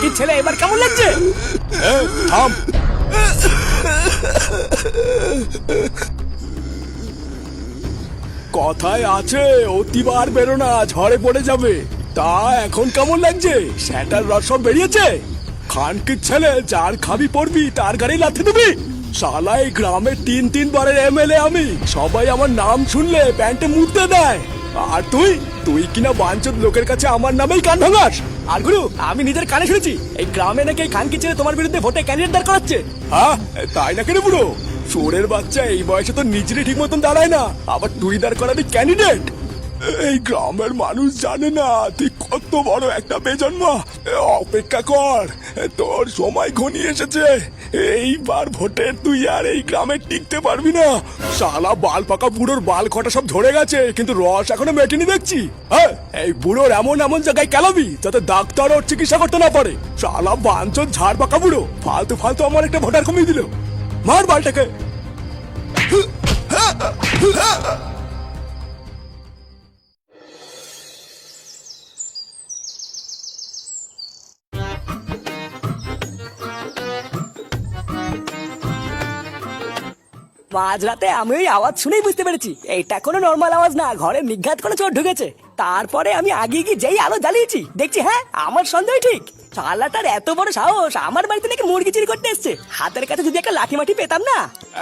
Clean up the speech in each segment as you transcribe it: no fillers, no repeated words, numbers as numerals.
খানকি ছেলে এবার কেমন লাগছে? থাম। কথায় আছে অতিবার বেরো না, ঝড়ে পড়ে যাবে। তা এখন কেমন লাগছে? স্যাটার রস সব বেরিয়েছে? খানকির ছেলে, যার খাবি পড়বি তার গাড়ি লাথি দিবি? শালা এই গ্রামের 3 বারের এমএলএ আমি, সবাই আমার নাম শুনলে প্যান্টে মুড়তে দেয়। আর তুই কিনা বাঞ্চোত লোকের কাছে আমার নামেই কান ভাঙাস। আর গুরু, আমি নিজের কানে শুনেছি এই গ্রামে নাকি এই খানকি ছেলে তোমার বিরুদ্ধে ভোটে ক্যান্ডিডেট দাঁড় করাচ্ছে। হ্যাঁ, তাই না কেন বুড়ো? চোরের বাচ্চা এই বয়সে তো নিজেরই ঠিক মতন দাঁড়ায় না, আবার তুই দাঁড় করাবি ক্যান্ডিডেট? এই গ্রামের মানুষ জানে না তুই কত বড় একটা বেজন্মা। অপেক্ষা কর, তোর সময় ঘনিয়ে এসেছে। এইবার ভোটের তুই আর এই গ্রামে টিকতে পারবি না। শালা বাল পাকা বুড়োর বাল কটা সব ঝরে গেছে, কিন্তু রস এখনো মেটেনি দেখছি। হ্যাঁ, এই বুড়োর এমন এমন জায়গায় কেলাবি যাতে ডাক্তার ওর চিকিৎসা করতে না পারে। শালা বাঞ্চোত ঝাড় পাকা বুড়ো ফালতু ফালতু আমার একটা ভোটার কমিয়ে দিল। মার বালটাকে। মাঝরাতে আমি ওই আওয়াজ শুনেই বুঝতে পেরেছি এইটা কোনো নর্মাল আওয়াজ না, ঘরে নিঘাত কোনো চোর ঢুকেছে। তারপরে আমি আগে গিয়ে যেই আলো জ্বালিয়েছি দেখছি হ্যাঁ আমার সন্দেহ ঠিক। শালাটার এত বড় সাহস, আমার বাড়িতে নাকি মুরগি চুরি করতে এসছে। হাতের কাছে যদি একটা লাঠি মাটি পেতাম না।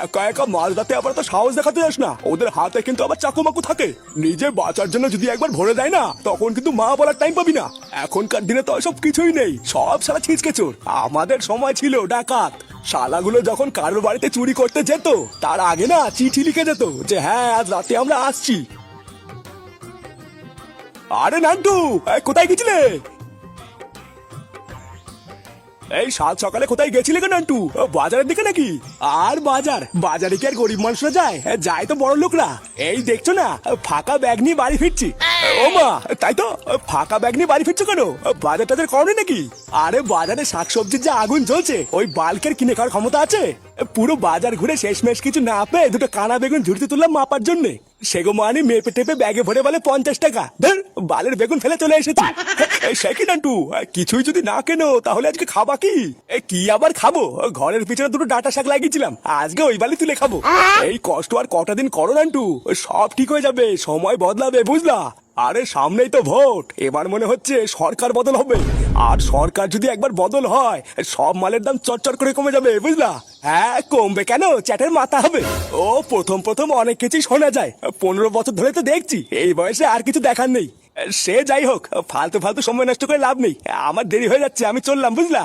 একা একা মাঝরাতে আবার তো সাহস দেখাতে যাস না, ওদের হাতে কিন্তু আবার চাকু মাকু থাকে। নিজে বাঁচার জন্য যদি একবার ভরে দেয় না, তখন কিন্তু মা বলার টাইম পাবি না। এখনকার দিনে তো সব কিছুই নেই, সব শালা ছিচকে চোর। আমাদের সময় ছিল ডাকাত। শালাগুলো যখন কারোর বাড়িতে চুরি করতে যেত, তার আগে না চিঠি লিখে যেত যে হ্যাঁ আজ রাতে আমরা আসছি। আরে নান্টু, কোথায় গেছিলে? এই সাত সকালে কোথায় গেছিলে কেন নান্টু? বাজারের দিকে নাকি? আর বাজারে কি আর গরিব মানুষরা যায়? যায় তো বড় লোকরা। এই দেখছো না, ফাঁকা ব্যাগ নিয়ে বাড়ি ফিরছি। ও মা, তাই তো, ফাঁকা ব্যাগ নিয়ে বাড়ি ফিরছো কেন? বাজার টাজার করনি নাকি? আরে বাজারে শাকসবজির যে আগুন জ্বলছে, ওই বাল্কের কিনে খাওয়ার ক্ষমতা আছে? পুরো বাজার ঘুরে শেষমেশ কিছু না পেয়ে দুটো কানা বেগুন ঝুড়িতে তুললাম মাপার জন্যে। সেগো মানি মেপে টেপে ব্যাগে ভরে বলে 50 টাকা। ধর, বালের বেগুন ফেলে চলে এসেছি। সে কি নান্টু, কিছুই যদি না কেনো তাহলে আজকে খাবা কি? কি আবার খাবো? ঘরের পিছনে দুটো ডাঁটা শাক লাগিয়েছিলাম, আজকে ওই বালি তুলে খাবো। এই কষ্ট আর কটা দিন করো নান্টু, সব ঠিক হয়ে যাবে, সময় বদলাবে, বুঝলা? আরে সামনেই তো ভোট, এবার মনে হচ্ছে সরকার বদল হবে। আর সরকার যদি একবার বদল হয়, সব মালের দাম চটচট করে কমে যাবে, বুঝলা? হ্যাঁ, কমবে কেন, চ্যাটের মাথা হবে। ও প্রথম অনেক কিছুই শোনা যায়, 15 বছর ধরে তো দেখছি, এই বয়সে আর কিছু দেখার নেই। সে যাই হোক, ফালতু ফালতু সময় নষ্ট করে লাভ নেই। আমার দেরি হয়ে যাচ্ছে, আমি চললাম, বুঝলা?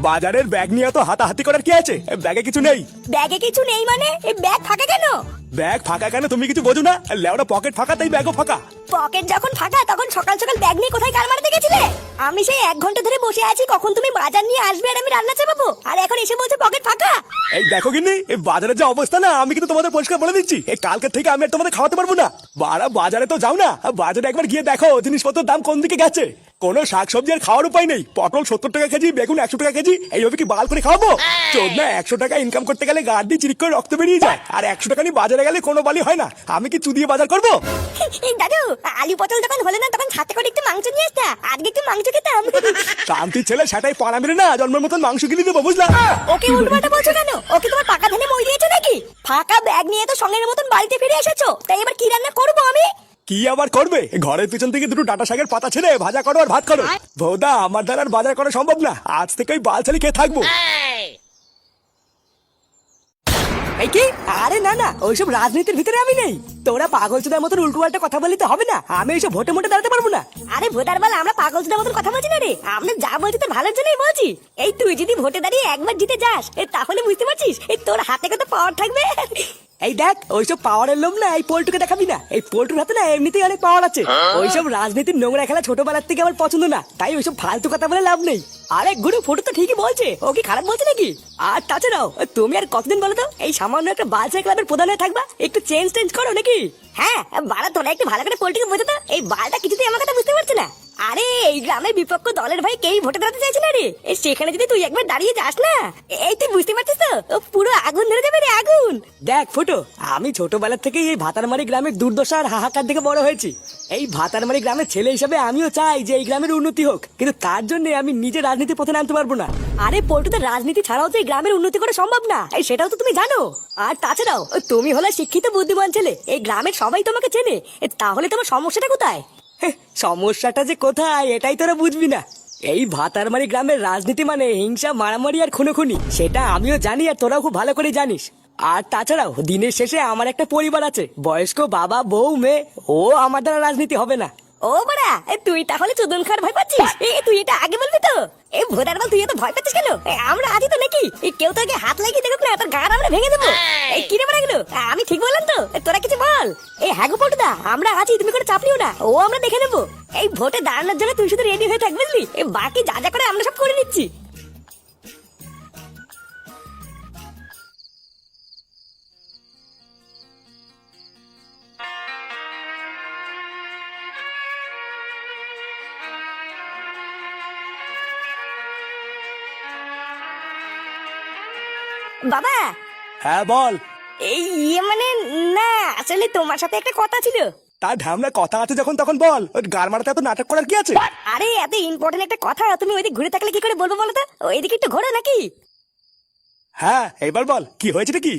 বাজারের ব্যাগ নিয়ে তো হাতাহাতি করার কি আছে? ব্যাগে কিছু নেই। ব্যাগে কিছু নেই মানে? এই ব্যাগ ফাঁকা কেন? ব্যাগ ফাঁকা কেন তুমি কিছু বোঝো না? লেওড়া পকেট ফাঁকা, তাই ব্যাগও ফাঁকা। পকেট যখন ফাঁকা তখন সকাল সকাল ব্যাগ নিয়ে কোথায় কার মারতে গেছিলে? আমি সেই 1 ঘন্টা ধরে বসে আছি কখন তুমি বাজার নিয়ে আসবে আর আমি রান্না চাপাবো, আর এখন এসে বলছো পকেট ফাঁকা। এই দেখো গিন্নি, এই বাজারের যে অবস্থা না, আমি কিন্তু তোমাদের পরিষ্কার বলে দিচ্ছি, এই কালকে থেকে আমি আর তোমাদের খাওয়াতে পারবো না। বাজারে তো যাও না, বাজারে একবার গিয়ে দেখো জিনিসপত্রের দাম কোন দিকে গেছে। কোনো শাকসবজি আর খাওয়ার উপায় নেই। পটল 70 টাকা কেজি, বেগুন 100 টাকা কেজি, এইভাবে কি বাল করে খাওয়াবো? চোদনা, 100 টাকা ইনকাম করতে গেলে গাড় দিয়ে চিরিক করে রক্ত বেরিয়ে যায়, আর 100 টাকা নিয়ে বাজারে গেলে কোনো বালি হয় না। আমি কি চুদিয়ে বাজার করবো? দাদু, আলু পটল যখন হলো না তখন সাথে করে একটু মাংস নিয়ে আসতা, আজকে একটু মাংস খেতাম। শান্তির ছেলে, সেটাই পাড়া মেরে না জন্মের মতন মাংস কিনে দেবো, বুঝলা? ওকে উল্টোপাল্টা বলছো কেন? ওকে তোমার পাকা ধানে মই দিয়েছো নাকি? ফাঁকা ব্যাগ নিয়ে তো সঙ্গের মতন বাড়িতে ফিরে এসেছো, তাই এবার কি রান্না করবো আমি? কি আবার করবে? ঘরের পিছন থেকে দুটো ডাটা শাকের পাতা ছেড়ে ভাজা করো আর ভাত করো। বৌদা, আমার দ্বারা আর বাজার করা সম্ভব না, আজ থেকে ওই বাল ছালি খেয়ে থাকবো। এই কি? আরে না না, ওইসব রাজনীতির ভিতরে আমি নেই। তোরা পাগল চোদার মতন উল্টোপাল্টা কথা বলতে হবে না, আমি এইসব ভোটে মোটে দাঁড়াতে পারবো না। আরে ভোটার বল, আমরা পাগল চোদার মতন কথা বলছি না রে, আমরা যা বলছি তোর ভালোর জন্যই বলছি। এই তুই যদি ভোটে দাঁড়িয়ে একবার জিতে যাস, তাহলে বুঝতে পারছিস এই তোর হাতে কত পাওয়ার থাকবে। এই দেখ, ওইসব পাওয়ারের লোভ না এই পোল্টুকে দেখাবি না। এই পোল্টুর হাতে না এমনিতেই অনেক পাওয়ার আছে। ওইসব রাজনীতির নোংরা খেলা ছোটবেলার থেকে আমার পছন্দ না, তাই ওইসব ফালতু কথা বলে লাভ নেই। আরে গুরু, ফটো তো ঠিকই বলছে, ও কি খারাপ বলছে নাকি? আর তাছাড়াও তুমি আর কতদিন বলো তো এই সামান্য একটা বালসা ক্লাবের প্রধান হয়ে থাকবা? একটু চেঞ্জ করো নাকি? হ্যাঁ বাড়া, তোরা একটু ভালো করে পোল্টুকে বোঝো তো, এই বালটা কিছুতেই আমার কথা বুঝতে পারছে না। আরে এই গ্রামের বিপক্ষ দলের ভাই কেই ভোটে দাঁড়াতে চাইছে না রে, সেখানে যদি তুই একবার দাঁড়িয়ে যাস না, এই তুই বুঝতে পারছিস তো, পুরো আগুন ধরে যাবে রে, আগুন। দেখ ফুটো, আমি ছোটবেলা থেকে এই ভাতারমারি গ্রামের দুর্দশা আর হাহাকার দেখে বড় হয়েছি। এই ভাতারমারি গ্রামের ছেলে হিসেবে আমিও চাই যে এই গ্রামের উন্নতি হোক, কিন্তু তার জন্য আমি নিজে রাজনীতি পথে নামতে পারবো না। আরে পল্টুতে রাজনীতি ছাড়াও তো এই গ্রামের উন্নতি করা সম্ভব না, সেটাও তো তুমি জানো। আর তাছাড়াও তুমি হলে শিক্ষিত বুদ্ধিমান ছেলে, এই গ্রামের সবাই তোমাকে চেনে, তাহলে তোমার সমস্যাটা কোথায়? সমস্যাটা যে কোথায় এটাই তোরা বুঝবি না। এই ভাতারমারি গ্রামের রাজনীতি মানে হিংসা, মারামারি আর খুনোখুনি, সেটা আমিও জানি আর তোরাও খুব ভালো করে জানিস। আর তাছাড়াও দিনের শেষে আমার একটা পরিবার আছে, বয়স্ক বাবা, বউ, মেয়ে, ও আমার দ্বারা রাজনীতি হবে না। ও বাড়া, তুই তাহলে চোদন খাওয়ার ভয় পাচ্ছিস? তুই এটা আগে বলবি তো। এই ভোটার বল, তুই এত ভয় পাচ্ছিস কেন? আমরা আছি তো নাকি? কেউ তোকে হাত লাগিয়ে দেখুক না, তোর গাড় আমরা ভেঙে দেবো। এই কিরে বাড়া গেলো, আমি ঠিক বললাম তো? তোরা কিছু বল। এই হ্যাগো পল্টুদা, আমরা আছি, তুমি কোনো চাপ নিও না, ও আমরা দেখে নেবো। এই ভোটে দাঁড়ানোর জন্য তুই শুধু রেডি হয়ে থাক, বুঝলি? বাকি যা যা করে আমরা সব করে নিচ্ছি। বাবা, হ্যাঁ বল। এই মানে না, আসলে তোমার সাথে একটা কথা ছিল। তার ঢামনা কথা আছে যখন তখন বল, ওই গার মারাতে এত নাটক করার কি আছে? আরে এত ইম্পর্টেন্ট একটা কথা, তুমি ওইদিকে ঘুরে থাকলে কি করে বলবো বলো তো? ওইদিকে একটু ঘোরো নাকি? হ্যাঁ এবার বল, কি হয়েছে কি?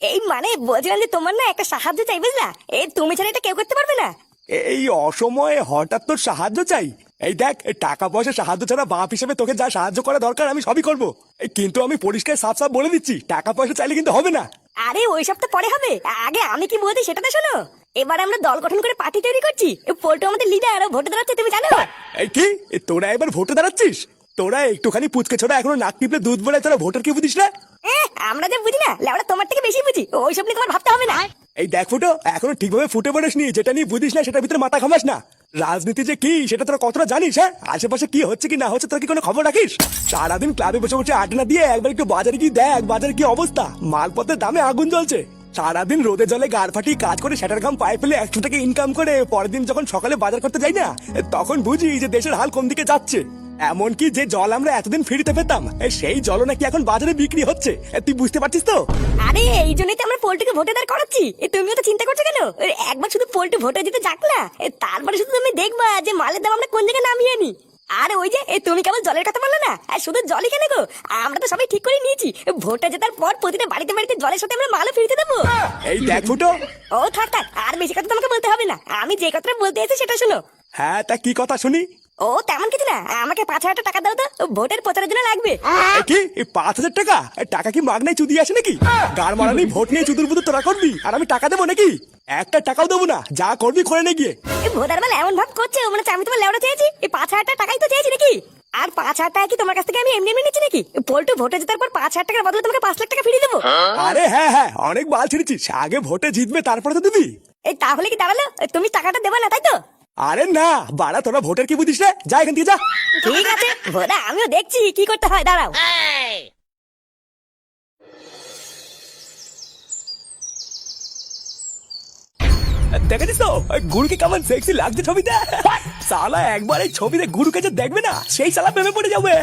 এই মানে বলছিলাম যে তোমার না একটা সাহায্য চাই, বুঝলা? এই তুমি ছাড়া এটা কেউ করতে পারবে না। এই অসময়ে হঠাৎ তোর সাহায্য চাই? এই দেখ, এই টাকা পয়সা সাহায্য ছাড়া বাপ হিসেবে তোকে যা সাহায্য করা দরকার আমি সবই করবো, কিন্তু আমি পরিষ্কার সাফ সাফ বলে দিচ্ছি, টাকা পয়সা চাইলে কিন্তু হবে না। আরে ওইসব তো পরে হবে, আগে আমি কি বলছি সেটা তো শোনো। এবার আমরা দল গঠন করে পার্টি তৈরি করছি, পল্টু আমাদের লিডার, ও ভোটে দাঁড়াচ্ছে, তুমি জানো? এই কি, তোরা এবার ভোটে দাঁড়াচ্ছিস? তোরা একটুখানি পুচকে ছোড়া এখনো নাক টিপলে দুধ বেড়ায়, তোরা ভোটার কি বুঝিস না? আমরা যে বুঝি না, লেওড়া তোমার থেকে বেশি বুঝি, ওইসব নিয়ে তোমার ভাবতে হবে না। এই দেখ ফুটো, এখনো ঠিকভাবে ফুটে পড়িস নি, যেটা নিয়ে বুঝিস না সেটার ভিতরে মাথা ঘামাস না। রাজনীতি যে কি সেটা তোরা কতটা জানিস? হ্যাঁ, আশেপাশে কি হচ্ছে কি না হচ্ছে তোর কি কোনো খবর রাখিস? সারাদিন ক্লাবে বসে বসে আড্ডা দিয়ে একবার একটু বাজারে গিয়ে দেখ বাজারে কি অবস্থা, মালপত্রের দামে আগুন জ্বলছে। সারাদিন রোদে জলে গাড় ফাটিয়ে কাজ করে সেটার ঘাম পায়ে ফেলে 100 টাকা ইনকাম করে পরের দিন যখন সকালে বাজার করতে যাই না, তখন বুঝি যে দেশের হাল কোন দিকে যাচ্ছে। এমনকি যে জল আমরা এতদিন ফ্রিতে পেতাম, সেই জল নাকি এখন বাজারে বিক্রি হচ্ছে, তুই বুঝতে পারছিস তো? আরে এই জন্যই তো আমরা পল্টুকে ভোটে দাঁড় করাচ্ছি। তুমিও তো চিন্তা করছো কেন? একবার শুধু পল্টু ভোটে দিতে যাক না, তারপরে শুধু তুমি দেখবা যে মালের দাম আমরা কোন জায়গায় নামিয়ে আনি। আর ওই যে তুমি কেবল জলের কথা বললে না, আর শুধু জলই কেন গো, আমরা তো সবাই ঠিক করে নিয়েছি, ভোটে জেতার পর প্রতিটা বাড়িতে বাড়িতে জলের সাথে আমরা মালও ফিরিতে দেবো। এই দেখ ফুটো, ও থাক থাক, আর বেশি কথা তোমাকে বলতে হবে না, আমি যে কথাটা বলতে এসেছি সেটা শোনো। হ্যাঁ তা কি কথা শুনি? ও তেমন কিছু না, আমাকে 5,000 টাকা দাও তো, ভোটের প্রচারের জন্য লাগবে। কি 5,000 টাকা? টাকা কি মাগনায় চুদি আসে নাকি? গার মারানি ভোট নিয়ে চুদুর বুদুর তোরা করবি আর আমি টাকা দেবো নাকি? একটা টাকাও দেবো না, যা করবি করে নে গিয়ে। ভোটার বেলা এমন ভাব করছে মনে হচ্ছে আমি তোমার লেওড়া চেয়েছি। এই 5,000 টাকাই তো চেয়েছি নাকি? আর 5,000 টাকা কি তোমার কাছ থেকে আমি এমনি এমনি নিচ্ছি নাকি? পল্টু ভোটে জেতার পর 5,000 টাকার বদলে তোমাকে 5 লাখ টাকা ফিরিয়ে দেবো। আরে হ্যাঁ হ্যাঁ, অনেক বাল ছেড়েছিস, আগে ভোটে জিতবে তারপরে তো দিবি। এই তাহলে কি দাঁড়ালো, তুমি টাকাটা দেবে না তাই তো? আরে না বাড়া, তোরা ভোটের কি বুঝিস রে, যা এখান থেকে যা। ঠিক আছে ভোটা, আমিও দেখছি কি করতে হয়, দাঁড়াও। দেখেছিস তো গুরুকে কেমন সেক্সি লাগছে ছবিতে? সালা একবার এই ছবিতে গুরুকে যে দেখবে না, সেই সালা প্রেমে পড়ে যাবে।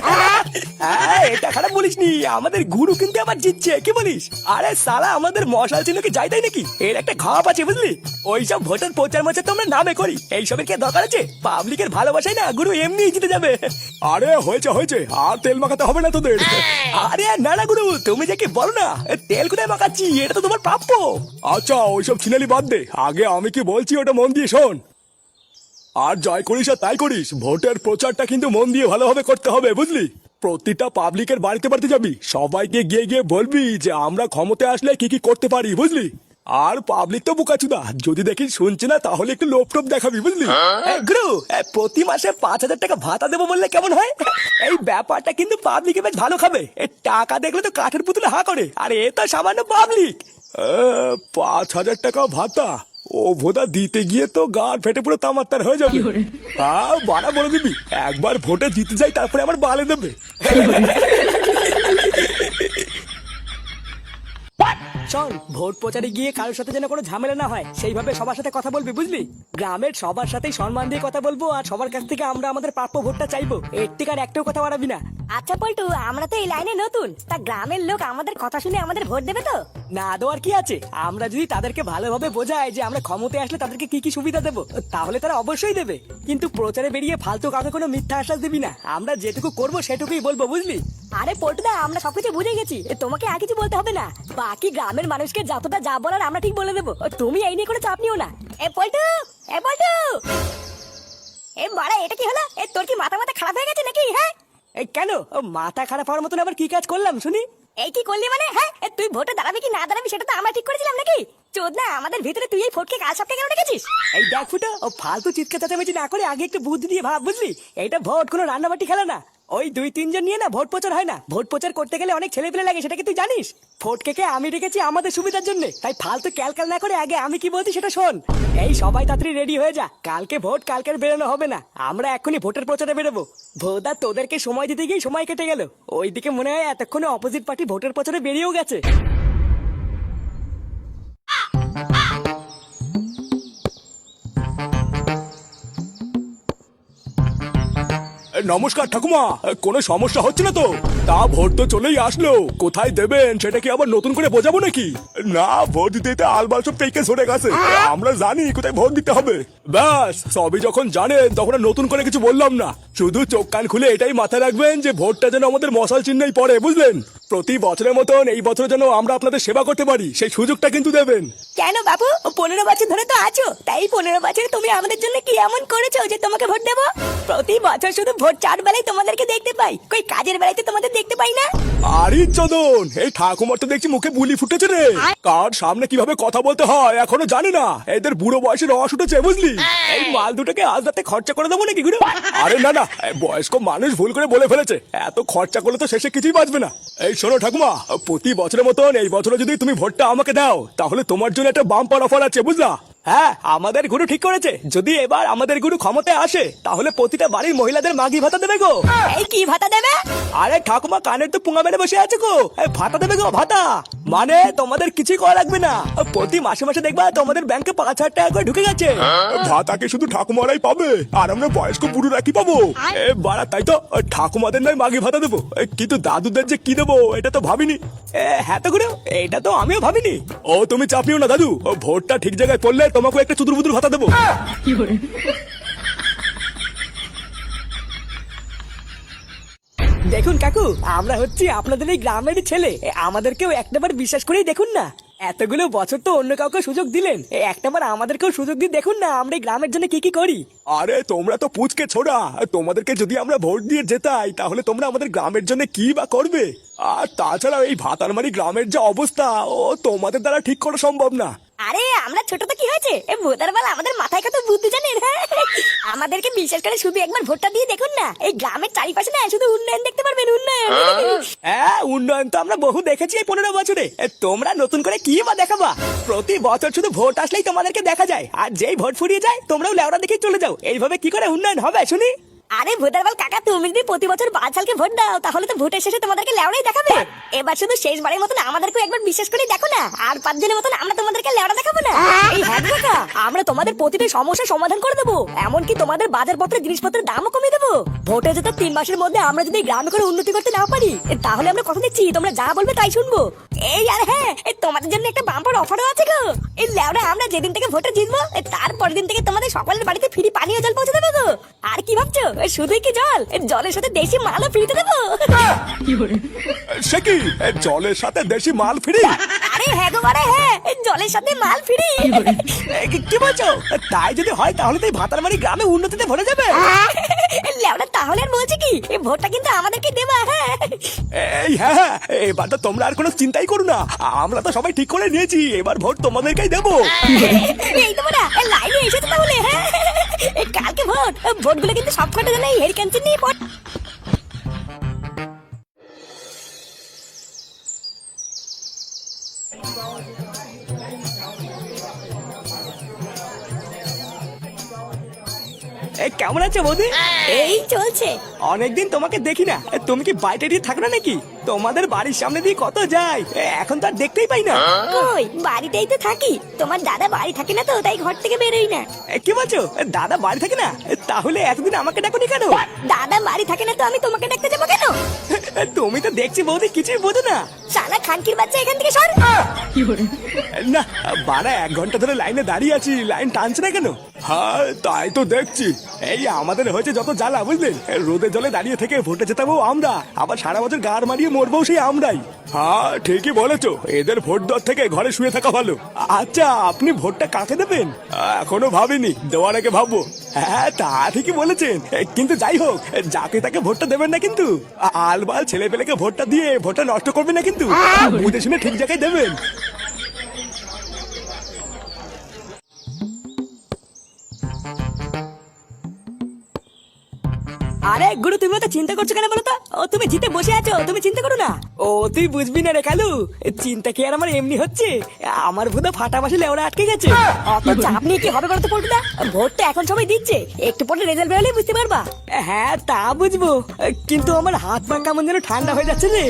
হ্যাঁ এটা খারাপ বলিসনি, আমাদের গুরু কিন্তু আবার জিতছে, কি বলিস? আরে সালা আমাদের মশাল চিহ্ন কি যাই তাই নাকি? এর একটা ঘাপ আছে বুঝলি, ওইসব ভোটের প্রচার মোচার তো আমরা নামে করি, এইসবের কি দরকার আছে? পাবলিকের ভালোবাসায় না গুরু এমনি জিতে যাবে। আরে হয়েছে হয়েছে, আর তেল মাখাতে হবে না তোদের। আরে না না গুরু, তুমি যে কি বলো না, তেল কোথায় মাখাচ্ছি, এটা তো তোমার প্রাপ্য। আচ্ছা ওইসব ছিনালি বাদ দে, আগে আমি কি বলছি ওটা মন দিয়ে শোন। আর যাই করিস আর তাই করিস, ভোটের প্রচারটা কিন্তু মন দিয়ে ভালোভাবে করতে হবে বুঝলি। প্রতিটা পাবলিকের বাড়িতে বাড়িতে যাবি, সবাইকে গিয়ে গিয়ে বলবি যে আমরা ক্ষমতায় আসলে কি কি করতে পারি বুঝলি। আর পাবলিক তো বোকাচুদা, যদি দেখিস শুনছে না তাহলে একটু লোভ টোপ দেখাবি বুঝলি। গুরু প্রতি মাসে 5,000 টাকা ভাতা দেবো বললে কেমন হয়? এই ব্যাপারটা কিন্তু পাবলিকে বেশ ভালো খাবে। টাকা দেখলে তো কাঠের পুতুলে হা করে, আর এ তো সামান্য পাবলিক। 5,000 টাকা ভাতা, ও ভোদা দিতে গিয়ে তো গাড় ফেটে পুরো তামাত্তার হয়ে যাবে। হ্যাঁ বাড়া বলে দিবি, একবার ভোটে জিতে যাই তারপরে আমার বালে দেবে। শোন, ভোট প্রচারে গিয়ে কারোর সাথে যেন কোনো ঝামেলা না হয় সেইভাবে সবার সাথে কথা বলবি, বুঝলি? গ্রামের সবার সাথেই সম্মান দিয়ে কথা বলবো, আর সবার কাছ থেকে আমরা আমাদের প্রাপ্য ভোটটা চাইবো। এর থেকে আর একটাও কথা বাড়াবি না। আচ্ছা পল্টু, আমরা তো এই লাইনে নতুন, তা গ্রামের লোক আমাদের কথা শুনে আমাদের ভোট দেবে তো? না দেওয়ার কি আছে? আমরা যদি তাদেরকে ভালোভাবে বোঝাই যে আমরা ক্ষমতায় আসলে তাদেরকে কি কি সুবিধা দেবো, তাহলে তারা অবশ্যই দেবে। কিন্তু প্রচারে বেরিয়ে ফালতু কাউকে কোনো মিথ্যা আশ্বাস দিবি না। আমরা যেটুকু করবো সেটুকুই বলবো, বুঝলি? আরে পল্টুদা, আমরা সবকিছু বুঝে গেছি, তোমাকে আর কিছু বলতে হবে না। বাকি গ্রামের মানুষকে যতটা যা বলার আমরা ঠিক বলে দেবো, তুমি এই নিয়ে কোনো চাপ নিও না। এ পল্টু, এ পল্টু, এ বাড়া, এটা কি হলো? এ তোর কি মাথা মাথা খারাপ হয়ে গেছে নাকি? হ্যাঁ, এই কেন? মাথা খারাপ হওয়ার মতন আবার কি কাজ করলাম শুনি? এই কি করলি মানে? হ্যাঁ, তুই ভোটে দাঁড়াবি কি না দাঁড়াবি সেটা তো আমরা ঠিক করেছিলাম নাকি? চোদ না, আমাদের ভিতরে তুই এই ভোটকে কাল সবটা কেন রেখেছিস? এই দেখ ফুটো, ও ফালতু চিৎকার চেঁচামেচি না করে আগে একটু বুদ্ধি দিয়ে ভাব, বুঝলি? এইটা ভোট কোনো রান্নাবাটি খেলা না। ওই 2-3 জন নিয়ে না ভোট প্রচার হয় না। ভোট প্রচার করতে গেলে অনেক ছেলে পেলে লাগে, সেটা কি তুই জানিস? ভোটকে আমি রেখেছি আমাদের সুবিধার জন্য, তাই ফালতু ক্যালকাল না করে আগে আমি কি বলছি সেটা শোন। এই সবাই তাড়াতাড়ি রেডি হয়ে যা, কালকে ভোট কালকে আর বেরোনো হবে না। আমরা এখনই ভোটের প্রচারে বেরোবো। ভোদা তোদেরকে সময় দিতে গিয়ে সময় কেটে গেল। ওইদিকে মনে হয় এতক্ষণে অপোজিট পার্টি ভোটের প্রচারে বেরিয়েও গেছে। নমস্কার ঠাকুমা, কোনো সমস্যা হচ্ছে না তো? তা ভোট তো চলেই আসলো, কোথায় দেবেন সেটা কি আবার নতুন করে বোঝাবো নাকি? না, ভোট দিতে দিতে আলবাল সব পেকে সরে গেছে, আমরা জানি কোথায় ভোট দিতে হবে। ব্যাস, সবই যখন জানেন তখন আর নতুন করে কিছু বললাম না। শুধু চোখ কান খুলে এটাই মাথায় রাখবেন যে ভোটটা যেন আমাদের মশাল চিহ্নেই পড়ে, বুঝলেন? প্রতি বছরের মতন এই বছর যেন আমরা আপনাদের সেবা করতে পারি সেই সুযোগটা কিন্তু দেবেন। কেন বাবু, 15 বছর ধরে তো আছো, তাই 15 বছরে তুমি আমাদের জন্য কি এমন করেছো যে তোমাকে ভোট দেবো? প্রতি বছর শুধু ভোট চার বেলায় তোমাদেরকে দেখতে পাই, কই কাজের বেলায় তোমাদের দেখতে পাই না। আরে চোদন, এই ঠাকুমার তো দেখছি মুখে বুলি ফুটেছে রে। কার সামনে কিভাবে কথা বলতে হয় এখনো জানি না। এদের বুড়ো বয়সে রস উঠেছে, বুঝলি? এই মাল দুটোকে আজ রাতে খরচা করে দেবো নাকি গুরু? আরে না না, বয়স্ক মানুষ ভুল করে বলে ফেলেছে, এত খরচা করলে তো শেষে কিছুই বাঁচবে না। এই শোনো ঠাকুমা, প্রতি বছরের মতন এই বছরে যদি তুমি ভোটটা আমাকে দাও তাহলে তোমার জন্য একটা বাম্পার অফার আছে, বুঝলা? হ্যাঁ, আমাদের গুরু ঠিক করেছে, যদি এবার আমাদের গুরু ক্ষমতায় আসে তাহলে প্রতিটা বাড়ির মহিলাদের মাগি ভাতা দেবে গো। এই কি ভাতা দেবে? আরে ঠাকুমা কানের তো পুঙ্গা মেরে বসে আছে গো, ভাতা দেবে গো, ভাতা। মানে তোমাদের কিছুই করা লাগবে না, প্রতি মাসে মাসে দেখবা তোমাদের ব্যাংকে 5,000 টাকা করে ঢুকে গেছে। ভাতাকে শুধু ঠাকুমারাই পাবে আর আমরা বয়স্ক বুড়োরা কি পাবো? বাড়া, তাই তো ঠাকুমাদের নয় মাগি ভাতা দেবো, কিন্তু দাদুদের যে কি দেবো এটা তো ভাবিনি। হ্যাঁ তো গুরু, এটা তো আমিও ভাবিনি। ও তুমি চাপ নিও না দাদু, ভোটটা ঠিক জায়গায় পড়লে তোমাকে একটা চুদুর বুদুর ভাতা দেবো। দেখুন কাকু, আমরা হচ্ছি আপনাদের এই গ্রামেরই ছেলে, আমাদেরকেও একটাবার বিশ্বাস করেই দেখুন না। এতগুলো বছর তো অন্য কাউকে সুযোগ দিলেন, একটাবার আমাদেরকেও সুযোগ দিয়ে দেখুন না আমরা এই গ্রামের জন্য কি কি করি। আরে তোমরা তো পুচকে ছোড়া, তোমাদেরকে যদি আমরা ভোট দিয়ে জেতাই তাহলে তোমরা আমাদের গ্রামের জন্য কি বা করবে? আর তাছাড়া এই ভাতারমারি গ্রামের যে অবস্থা, ও তোমাদের দ্বারা ঠিক করা সম্ভব না। আরে আমরা ছোট তো কি হয়েছে, এই ভোটার বেলা আমাদের মাথায় কত বুদ্ধি জানেন। আমাদেরকে বিশেষ করে শুধু একবার ভোটটা দিয়ে দেখুন না, এই গ্রামের চারিপাশে না শুধু উন্নয়ন দেখতে পারবেন, উন্নয়ন। হ্যাঁ, উন্নয়ন তো আমরা বহু দেখেছি এই 15 বছরে, তোমরা নতুন করে কি বা দেখাবা? প্রতি বছর শুধু ভোট আসলেই তোমাদেরকে দেখা যায়, আর যেই ভোট ফুরিয়ে যায় তোমরাও লেওড়া দেখে চলে যাও। এইভাবে কি করে উন্নয়ন হবে শুনি? আরে ভোটার বল কাকা, তুমি যদি প্রতি বছর 5 সালকে ভোট দাও তাহলে তো ভোটের শেষে তোমাদেরকে লেওড়াই দেখাবে। এবার শুধু শেষবারের মতন আমাদেরকে একবার বিশ্বাস করে দেখো না, আর 5 দিনের মতন আমরা তোমাদেরকে লেওড়া দেখাবো না। এই হ্যাঁ কাকা, আমরা তোমাদের প্রতিটা সমস্যার সমাধান করে দেবো, এমনকি তোমাদের বাজারপত্রের জিনিসপত্রের দামও কমিয়ে দেবো। ভোটে যেতে 3 মাসের মধ্যে আমরা যদি গ্রামে করে উন্নতি করতে না পারি তাহলে আমরা কথা দিচ্ছি তোমরা যা বলবে তাই শুনবো। এই আর হ্যাঁ, তোমাদের জন্য একটা বাম্পার অফারও আছে গো। এই লেওড়া আমরা যেদিন থেকে ভোটে জিতবো তারপরের দিন থেকে তোমাদের সকলের বাড়িতে ফ্রি পানীয় জল পৌঁছে দেবো গো। আর কি ভাবছো, শুধুই কি জল, জলের সাথে দেশি মালও ফ্রিতে দেবো। সে কি, জলের সাথে দেশি মাল ফ্রি? আরে হ্যাঁ গো, আরে হ্যাঁ, জলের সাথে মাল ফ্রি। কি বলছো? তাই যদি হয় তাহলে তো এই ভাতারমারি গ্রামে উন্নতিতে ভরে যাবে। লেওড়া তাহলে আর বলছি কি, এই ভোটটা কিন্তু আমাদেরকে দেবা। হ্যাঁ এই হ্যাঁ, এবার তো তোমরা আর কোনো চিন্তাই করো না, আমরা তো সবাই ঠিক করে নিয়েছি এবার ভোট তোমাদেরকেই দেবো। এই তোমরা লাইনে এসেছো তাহলে। হ্যাঁ, কালকে ভোট, ভোটগুলো কিন্তু সব কটা জানাই হেরি ক্যান্সিল নিয়ে পড়। কেমন আছে বৌদি? এই চলছে। অনেকদিন তোমাকে দেখি না, তুমি কি বাইরে থাকো না নাকি? তোমাদের বাড়ির সামনে দিয়ে কত যায়, এখন তো আর দেখতেই পাই না। কই বাড়িতেই তো থাকি, তোমার দাদা বাড়ি থাকে না তো, তাই ঘর থেকে বেরোই না। কি বলছো, দাদা বাড়ি থাকে না? তাহলে এতদিন আমাকে ডাকোনি কেন? দাদা বাড়ি থাকে না তো আমি তোমাকে ডাকতে যাবো কেন? তুমি তো দেখছি বৌদি কিছুই বোঝো না। শালা খানকির বাচ্চা, এখান থেকে সর। না বাড়া 1 ঘন্টা ধরে লাইনে দাঁড়িয়ে আছি, লাইন টানছে না কেন? হ্যাঁ তাই তো দেখছি। এই আমাদের হয়েছে যত জ্বালা বুঝলেন, রোদে জলে দাঁড়িয়ে থেকে ভোটে জেতাবো আমরা, আবার সারা বছর গাড় মারিয়ে মরবো সেই আমরাই। হ্যাঁ ঠিকই বলেছো, এদের ভোট দেওয়ার থেকে ঘরে শুয়ে থাকা ভালো। আচ্ছা আপনি ভোটটা কাকে দেবেন? এখনো ভাবিনি, দেওয়ার আগে ভাববো। হ্যাঁ তা ঠিকই বলেছেন, কিন্তু যাই হোক যাকে তাকে ভোটটা দেবেন না কিন্তু। আলবাল ছেলে পেলেকে ভোটটা দিয়ে ভোটটা নষ্ট করবেন না কিন্তু, বুঝে শুনে ঠিক জায়গায় দেবেন। আরে গুরু, তুমি তো চিন্তা করছো কেন বলো তো? ও তুমি জিতে বসে আছো, তুমি চিন্তা করো না। ও তুই বুঝবি না রে কালু, চিন্তা কি আর আমার এমনি হচ্ছে? আমার ভুদা ফাটা মাসে লেওড়া আটকে গেছে। অত চাপ নিয়ে কি হবে বলতো পল্টুদা? ভোট তো এখন সবাই দিচ্ছে, একটু পরে রেজাল্ট বেরোলেই বুঝতে পারবা। হ্যাঁ তা বুঝবো, কিন্তু আমার হাত পা কেমন যেন ঠান্ডা হয়ে যাচ্ছে রে।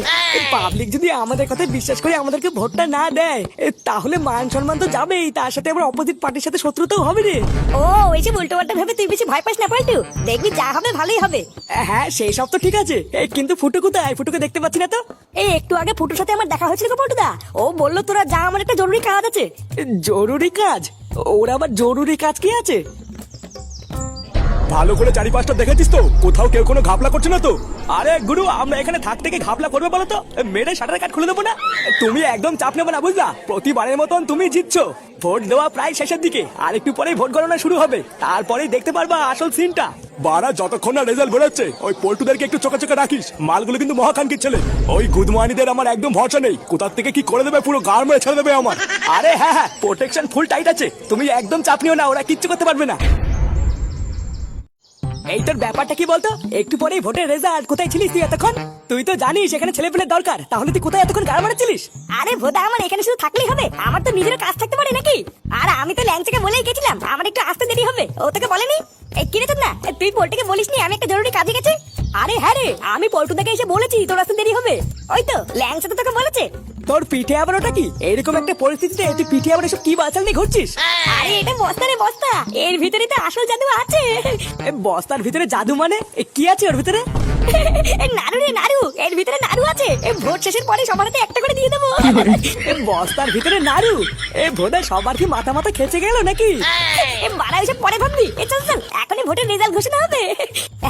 পাবলিক যদি আমাদের কথা বিশ্বাস করে আমাদেরকে ভোটটা না দেয়, তাহলে মান সম্মান তো যাবেই, তার সাথে আবার অপোজিট পার্টির সাথে শত্রুতাও হবে রে। ও ওইসব উল্টো পাল্টা ভেবে তুই বেশি ভয় পাস না পল্টু, দেখবি যা হবে ভালোই হবে। হ্যাঁ সেই সব তো ঠিক আছে, কিন্তু ফুটু কোথায়? ফুটুকে দেখতে পাচ্ছি না তো। এই একটু আগে ফুটুর সাথে আমার দেখা হয়েছিল গো পল্টুদা, ও বললো তোরা যা, আমার একটা জরুরি কাজ আছে। জরুরি কাজ? ওর আবার জরুরি কাজ কি আছে? ভালো করে 4-5টা দেখেছিস তো, কোথাও কেউ কোনো ঘাপলা করছে না তো? আরে গুরু, আমরা এখানে থাকতে গিয়ে ঘাপলা করবে বলো তো? মেরে শাটার কাট খুলে দেবো না? তুমি একদম চাপ নেবে না বুঝলা, প্রতিবারের মতন তুমি জিতছো। ভোট দেওয়া প্রায় শেষের দিকে, আর একটু পরেই ভোট গণনা শুরু হবে, তারপরেই দেখতে পারবা আসল সিনটা। বারা যতক্ষণ না রেজাল্ট বেরোচ্ছে ওই পল্টুদেরকে একটু চোখে চোখে রাখিস, মালগুলো কিন্তু মহাকানকির ছেলে। ওই গুদমানিদের আমার একদম ভরসা নেই, কোথার থেকে কি করে দেবে পুরো গাড় মেরে ছেড়ে দেবে আমার। আরে হ্যাঁ হ্যাঁ, প্রোটেকশন ফুল টাইট আছে, তুমি একদম চাপ নিও না, ওরা কিচ্ছু করতে পারবে না। এই তোর ব্যাপারটা কি বলতো? একটু পরেই ভোটের রেজাল্ট, কোথায় ছিলিস তুই এতক্ষণ? তুই তো জানিস এখানে ছেলে পেলে দরকার, তাহলে তুই কোথায় এতক্ষণ গাড় মারাচ্ছিলিস? আরে ভোদা, আমার এখানে শুধু থাকলেই হবে? আমার তো নিজের কাজ থাকতে পারে নাকি? আর আমি তো ল্যাংচাকে বলেই গেছিলাম আমার একটু আসতে দেরি হবে, ও তোকে বলেনি? এই কিরে তোর না, তুই পল্টুকে বলিসনি আমি একটা জরুরি কাজে গেছি? আরে হ্যাঁ রে, আমি পল্টুদাকে এসে বলেছি তোর আসতে দেরি হবে। ওই তো ল্যাংচা তো তোকে বলেছে। তোর পিঠে আবার ওটা কি? এরকম একটা পরিস্থিতিতে তুই পিঠে আবার এসব কি বাচাল নিয়ে ঘুরছিস? আরে এটা বস্তা রে বস্তা, এর ভিতরে তো আসল জাদু আছে। বস্তার ভিতরে জাদু মানে? কি আছে ওর ভিতরে? নাড়ু রে নাড়ু, এর ভিতরে নাড়ু আছে, ভোট শেষের পরে সবার হাতে একটা করে দিয়ে দেবো। বস্তার ভিতরে নাড়ু? ভোদা সবার কি মাথা মাথা খেচে গেল নাকি? মারা এসব পরে ভাববি, চল চল এখনই ভোটের রেজাল্ট ঘোষণা হবে।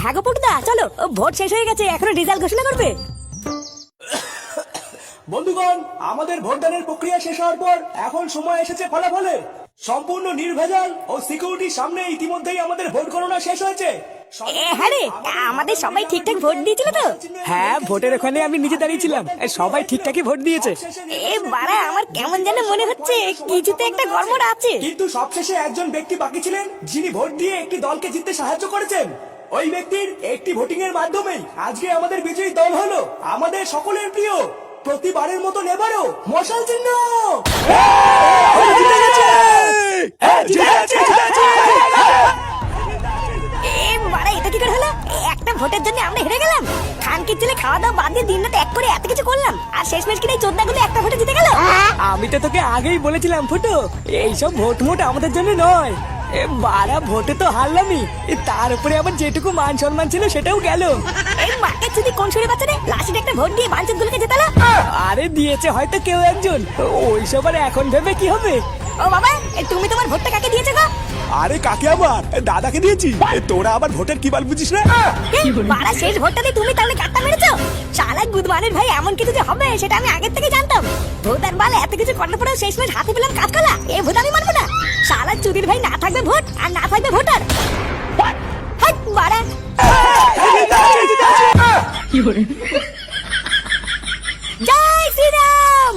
হ্যাঁ গো পটুদা চলো, ভোট শেষ হয়ে গেছে, এখনো রেজাল্ট ঘোষণা করবে। বন্ধুগণ, আমাদের ভোটদানের প্রক্রিয়া শেষ হওয়ার পর এখন সময় এসেছে ফলাফলের। সম্পূর্ণ নির্ভেজাল ও সিকিউরিটির সামনে ইতিমধ্যেই আমাদের ভোট গণনা শেষ হয়েছে। হ্যাঁ রে, আমাদের সবাই ঠিকঠাক ভোট দিয়েছিল তো? হ্যাঁ, ভোটের ওখানে আমি নিজে দাঁড়িয়েছিলাম, সবাই ঠিকঠাকই ভোট দিয়েছে। বাড়া, আমার কেমন যেন মনে হচ্ছে কিছুতে একটা গড়বড় আছে। কিন্তু সবশেষে একজন ব্যক্তি বাকি ছিলেন, যিনি ভোট দিয়ে একটি দলকে জিততে সাহায্য করেছেন। ওই ব্যক্তির একটি ভোটিং এর মাধ্যমেই আজকে আমাদের বিজয়ী দল হলো আমাদের সকলের প্রিয়, প্রতিবারের মতো এবারও মশাল চিহ্ন। বাড়া, এটা কি করে হলো? একটা ভোটের জন্য আমরা হেরে গেলাম। খানকির ছেলে খাওয়া দাওয়া বাদ দিয়ে দিন রাতে এক করে এত কিছু করলাম, আর শেষমেশ কিনা এই চোদ্দাগুলো একটা ভোটে জিতে গেল। আমি তো তোকে আগেই বলেছিলাম ফুটো, এইসব ভোট মোট আমাদের জন্য নয়। বারা ভোটে তো হারলামই, তার উপরে আবার যেটুকু মান সম্মান ছিল সেটাও গেল। এই মাকে যদি কোন শুনে বাচ্চা রে লাস্টে একটা ভোট দিয়ে বাঞ্চত গুলোকে জেতালো। আরে দিয়েছে হয়তো কেউ একজন, ওইসব আর এখন ভেবে কি হবে? ও বাবা, তুমি তোমার ভোটটা কাকে দিয়েছো গো? আরে কাকে আবার? দাদাকে দিয়েছি। তোরা আবার ভোটের কি বাল বুঝিস না? বাড়া, শেষ ভোটটাতে তুমি তাহলে কাটটা মেরেছো? শালা গুদমানের ভাই, এমন কিছু যে হবে সেটা আমি আগের থেকে জানতাম। ভোটার বাল এত কিছু করার পরেও শেষমেশ হাতে পেলাম কাঁচকলা, এ ভোট আমি মানবো না। শালা চুদির ভাই, না থাকবে ভোট আর না থাকবে ভোটার। হাট বাড়া। জয় শ্রীরাম।